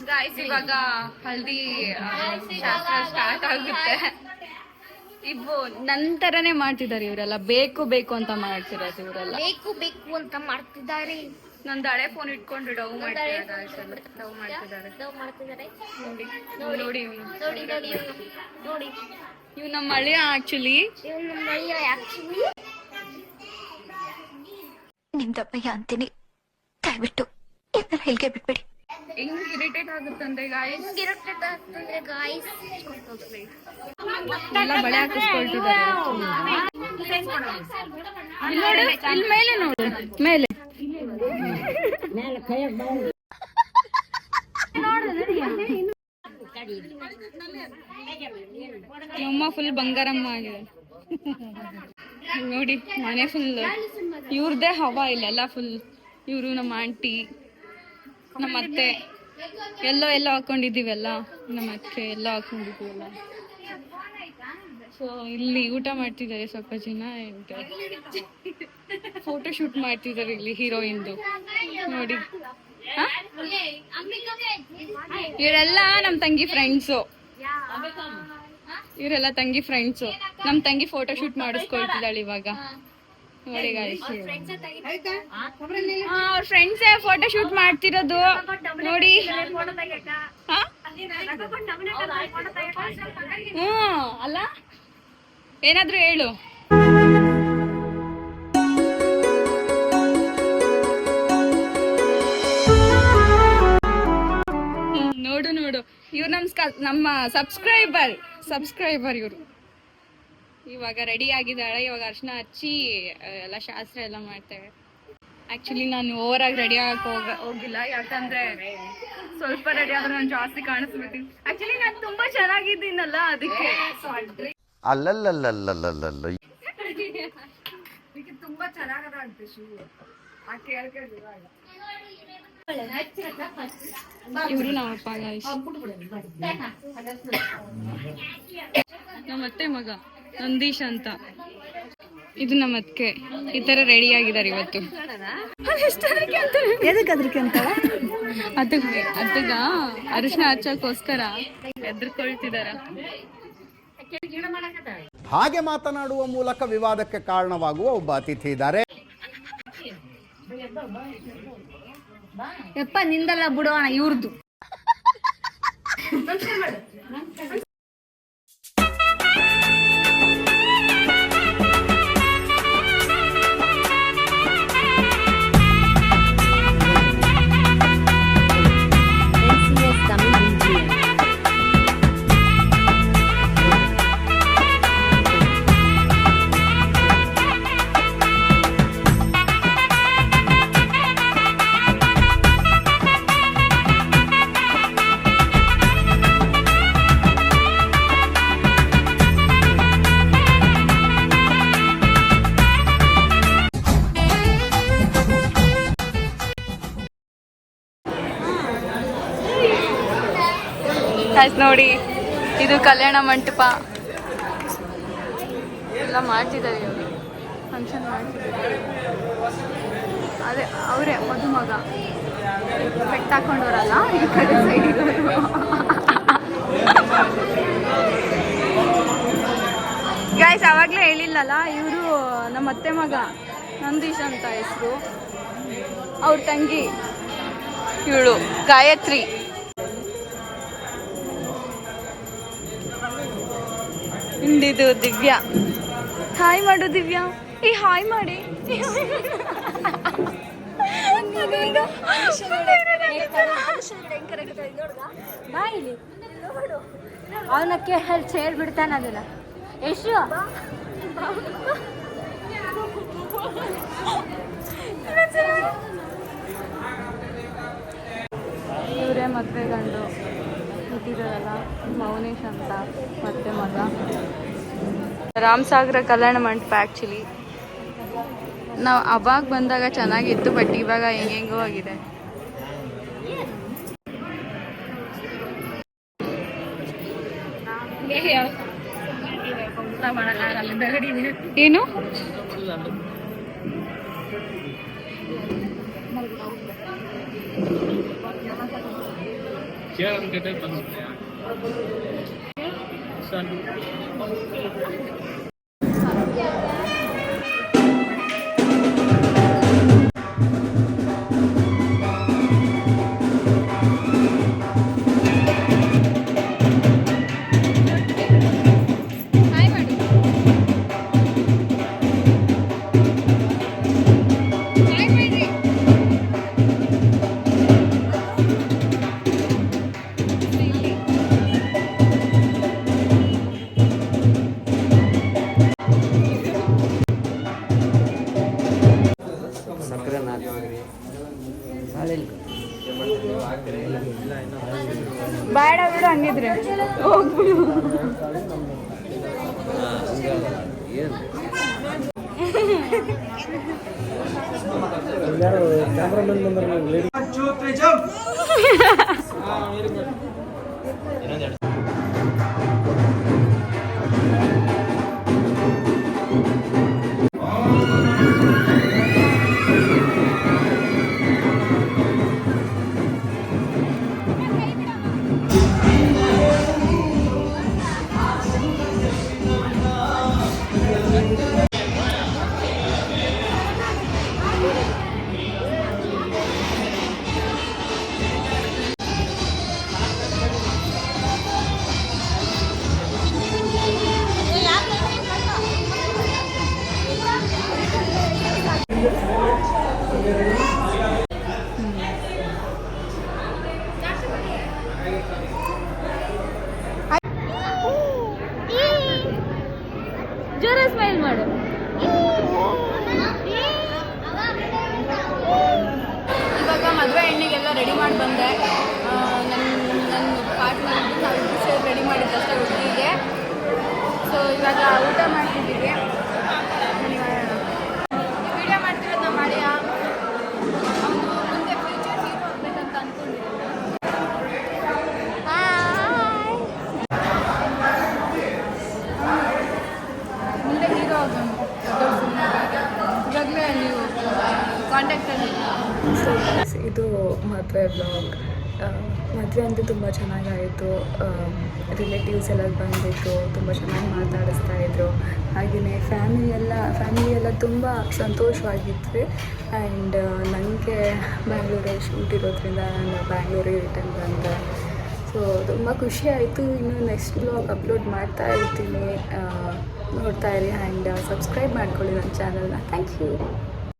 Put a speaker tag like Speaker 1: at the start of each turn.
Speaker 1: Guys ಇವಾಗ ಹಲ್ದಿ ಶಾಸ್ತ್ರ start ಆಗುತ್ತೆ. ಇವು ನಂತರನೇ ಮಾಡ್ತಿದ್ದಾರೆ ಇವರೆಲ್ಲ, ಬೇಕು ಬೇಕು ಅಂತ ಮಾಡ್ತಿರೋದು ಇವರೆಲ್ಲ,
Speaker 2: ಬೇಕು ಬೇಕು ಅಂತ ಮಾಡ್ತಿದ್ದಾರೆ.
Speaker 1: ನಂದು ಹಳೆ ಫೋನ್ ಇಟ್ಕೊಂಡು ಡವ್ ಮಾಡ್ತಿದ್ದಾರೆ. ನೋಡಿ
Speaker 2: ನೋಡಿ
Speaker 1: ಇವ್ ನಮ್ಮ ಹಳ್ಳಿಯ ಆಕ್ಚುಲಿ
Speaker 2: ನಿಮ್ದಪ್ಪಯ್ಯ ಅಂತೀನಿ, ದಯವಿಟ್ಟು ಇದನ್ನ ಹೇಳಿಕೆ ಬಿಟ್ಬಿಡಿ.
Speaker 1: ಹೆಂಗ್ ಇರಿಟೇಟ್ ಆಗುತ್ತಂದ್ರೆ ಗಾಯ್ಸ್, ಎಲ್ಲ ಬಳೆ ಹಾಕಿಸ್ಕೊಳ್ತಿದ್ದಾರೆ. ಇಲ್ಲಿ ಮೇಲೆ ನೋಡು, ಮೇಲೆ ನಮ್ಮ ಫುಲ್ ಬಂಗಾರಮ್ಮ ಆಗಿದೆ ನೋಡಿ. ಮನೆ ಫುಲ್ ಇವ್ರದೇ ಹವಾ, ಇಲ್ಲೆಲ್ಲ ಫುಲ್ ಇವರು, ನಮ್ಮ ಆಂಟಿ, ನಮ್ಮ ಅತ್ತೆ ಎಲ್ಲೋ ಹಾಕೊಂಡಿದ್ದೀವಲ್ಲ, ನಮ್ಮ ಅತ್ತೆ ಎಲ್ಲ ಹಾಕೊಂಡಿದ್ದೀವಲ್ಲ. ಸೊ ಇಲ್ಲಿ ಊಟ ಮಾಡ್ತಿದ್ದಾರೆ ಸ್ವಲ್ಪ ಜನ, ಫೋಟೋ ಶೂಟ್ ಮಾಡ್ತಿದ್ದಾರೆ ಇಲ್ಲಿ ಹೀರೋಯಿನ್ದು ನೋಡಿ. ಇವರೆಲ್ಲ ನಮ್ಮ ತಂಗಿ ಫ್ರೆಂಡ್ಸು, ಇವರೆಲ್ಲ ತಂಗಿ ಫ್ರೆಂಡ್ಸು. ನಮ್ಮ ತಂಗಿ ಫೋಟೋ ಶೂಟ್ ಮಾಡಿಸ್ಕೊಳ್ತಿದ್ದಾಳೆ ಇವಾಗ ನೋಡಿ ಗಾಯ್ಸ್. ಅವ್ರ ಫ್ರೆಂಡ್ಸೇ ಫೋಟೋ ಶೂಟ್ ಮಾಡ್ತಿರೋದು ನೋಡಿ. ಅಲ್ಲ ಏನಾದ್ರು ಹೇಳು. ನೋಡು ಇವ್ರು ನಮ್ಮ ಸಬ್ಸ್ಕ್ರೈಬರ್ ಇವರು. ಇವಾಗ ರೆಡಿ ಆಗಿದ್ದಾಳೆ, ಇವಾಗ ಅರ್ಶನ ಹಚ್ಚಿ ಎಲ್ಲ ಶಾಸ್ತ್ರ ಎಲ್ಲ ಮಾಡ್ತೇವೆ. ಆಕ್ಚುಲಿ ನಾನು ಓವರ್ ಆಗಿ ರೆಡಿ ಆಗಕ್ಕೆ ಹೋಗಿಲ್ಲ, ಯಾಕಂದ್ರೆ ಸ್ವಲ್ಪ ರೆಡಿ ಆದ್ರೆ ನಾನು ಜಾಸ್ತಿ ಕಾಣಿಸ್ಬಿಡ್ತೀನಿ. ಆಕ್ಚುಲಿ ನಾನು ತುಂಬಾ ಚೆನ್ನಾಗಿದ್ದೀನಲ್ಲ, ಅದಕ್ಕೆ ತುಂಬಾ ಚೆನ್ನಾಗದ ಶೂ. ಇವರು ನಮ್ಮಪ್ಪ, ನಮ್ಮತ್ತೆ ಮಗ ನಂದೀಶ್ ಅಂತ. ಇದು ನಮ್ಮ ಅತ್ತಿಗೆ. ಈ ತರ ರೆಡಿ ಆಗಿದ್ದಾರೆ ಇವತ್ತು. ಅತ್ತಗ ಅರಿಶಿನ ಹಚ್ಚಕ್ಕೋಸ್ಕರ ಎದ್ರಕೊಳ್ತಿದಾರ.
Speaker 3: ಹಾಗೆ ಮಾತನಾಡುವ ಮೂಲಕ ವಿವಾದಕ್ಕೆ ಕಾರಣವಾಗುವ ಒಬ್ಬ ಅತಿಥಿ ಇದ್ದಾರೆ.
Speaker 1: ಯಪ್ಪ ನಿಂದಲ್ಲ ಬಿಡೋಣ, ಇವ್ರದ್ದು. ನೋಡಿ, ಇದು ಕಲ್ಯಾಣ ಮಂಟಪ ಎಲ್ಲ ಮಾಡ್ತಿದ್ದಾರೆ ಇವರು, ಫಂಕ್ಷನ್ ಮಾಡ್ತಿದ್ದಾರೆ. ಅದೇ ಅವರೇ ಮದುಮಗ, ಬೆಟ್ಟ ಹಾಕೊಂಡವ್ರಲ್ಲ ಈ ಕಡೆ ಸೈಡ್. ಗಾಯ್ಸ್ ಆವಾಗಲೇ ಹೇಳಿಲ್ಲಲ್ಲ, ಇವರು ನಮ್ಮ ಅತ್ತೆ ಮಗ ನಂದೀಶ್ ಅಂತ ಹೆಸರು. ಅವ್ರ ತಂಗಿ ಇವಳು ಗಾಯತ್ರಿ. ಇಂದಿದು ದಿವ್ಯಾ. ಹಾಯ್ ಮಾಡು ದಿವ್ಯಾ, ಈ ಹಾಯ್ ಮಾಡಿ.
Speaker 2: ಅವನಕ್ಕೆ ಹೇಳ್ಬಿಡ್ತಾನ ಅದನ್ನ. ಎಷ್ಟು
Speaker 1: ಇವರೇ ಮದುವೆ ಗಂಡು ಹುಟ್ಟಿದಾರಲ್ಲ, ಮೌನೇಶ್ ಅಂತ ಮತ್ತೆ ಮಗ. ರಾಮಸಾಗರ ಕಲ್ಯಾಣ ಮಂಟಪ. ಆ್ಯಕ್ಚುಲಿ ನಾವು ಅವಾಗ ಬಂದಾಗ ಚೆನ್ನಾಗಿತ್ತು, ಬಟ್ ಇವಾಗ ಹೆಂಗೆಂಗೋ ಆಗಿದೆ. ಏನು
Speaker 4: ಕೇಳೋದ್ ಕತೆ ಬಂದ್ಬಿಟ್ಟೆ
Speaker 1: ಹಾಯ್ ಮಾಡಿ ಹಾಯ್ ಮಾಡ್ರಿ ಬೇಡ ಬಿಡು ಹಂಗಿದ್ರೆ ಹೋಗ್ಬಿಡು ಜೋರ ಸ್ಮೈಲ್ ಮಾಡು ಇವಾಗ ಮದುವೆ ಹೆಣ್ಣಿಗೆಲ್ಲ ರೆಡಿ ಮಾಡಿ ಬಂದೆ ನನ್ನ ಪಾರ್ಟ್ನರ್ ನಾವು ಸೇರಿ ರೆಡಿ ಮಾಡಿದ್ದಷ್ಟೇ ಹುಡುಗಿಗೆ ಸೊ ಇವಾಗ ಊಟ ಮಾಡ್ತಿದ್ದೀವಿ ವಿಡಿಯೋ ಮಾಡ್ತಿರೋದು ನಮ್ಮ ಮಾಡಿಯ ಅವನು ಮುಂದೆ ಫ್ಯೂಚರ್ ಹೀರೋ ಆಗ್ಬೇಕಂತ ಅಂದ್ಕೊಂಡಿದ್ದೀನಿ ಮುಂದೆ ಹೀರೋ ಆಗೋಣ ಇವಾಗಲೇ ನೀವು ಕಾಂಟ್ಯಾಕ್ಟಲ್ಲಿ
Speaker 5: ಇದು ಮದುವೆ ಬ್ಲಾಗ್ ಮದುವೆ ಅಂತೂ ತುಂಬ ಚೆನ್ನಾಗಾಯಿತು ರಿಲೇಟಿವ್ಸ್ ಎಲ್ಲ ಬಂದಿತ್ತು ತುಂಬ ಚೆನ್ನಾಗಿ ಮಾತಾಡಿಸ್ತಾ ಇದ್ರು ಹಾಗೆಯೇ ಫ್ಯಾಮಿಲಿ ಎಲ್ಲ ತುಂಬ ಸಂತೋಷವಾಗಿದ್ವಿ ಆ್ಯಂಡ್ ನನಗೆ ಬ್ಯಾಂಗ್ಳೂರಲ್ಲಿ ಶೂಟ್ ಇರೋದ್ರಿಂದ ನಾನು ಬ್ಯಾಂಗ್ಳೂರಿಗೆ ರಿಟರ್ನ್ ಬಂದೆ ಸೊ ತುಂಬ ಖುಷಿ ಆಯಿತು ಇನ್ನು ನೆಕ್ಸ್ಟ್ ಬ್ಲಾಗ್ ಅಪ್ಲೋಡ್ ಮಾಡ್ತಾ ಇರ್ತೀನಿ ನೋಡ್ತಾ ಇರಿ ಆ್ಯಂಡ್ ಸಬ್ಸ್ಕ್ರೈಬ್ ಮಾಡ್ಕೊಳ್ಳಿ ನನ್ನ ಚಾನಲ್ನ ಥ್ಯಾಂಕ್ ಯು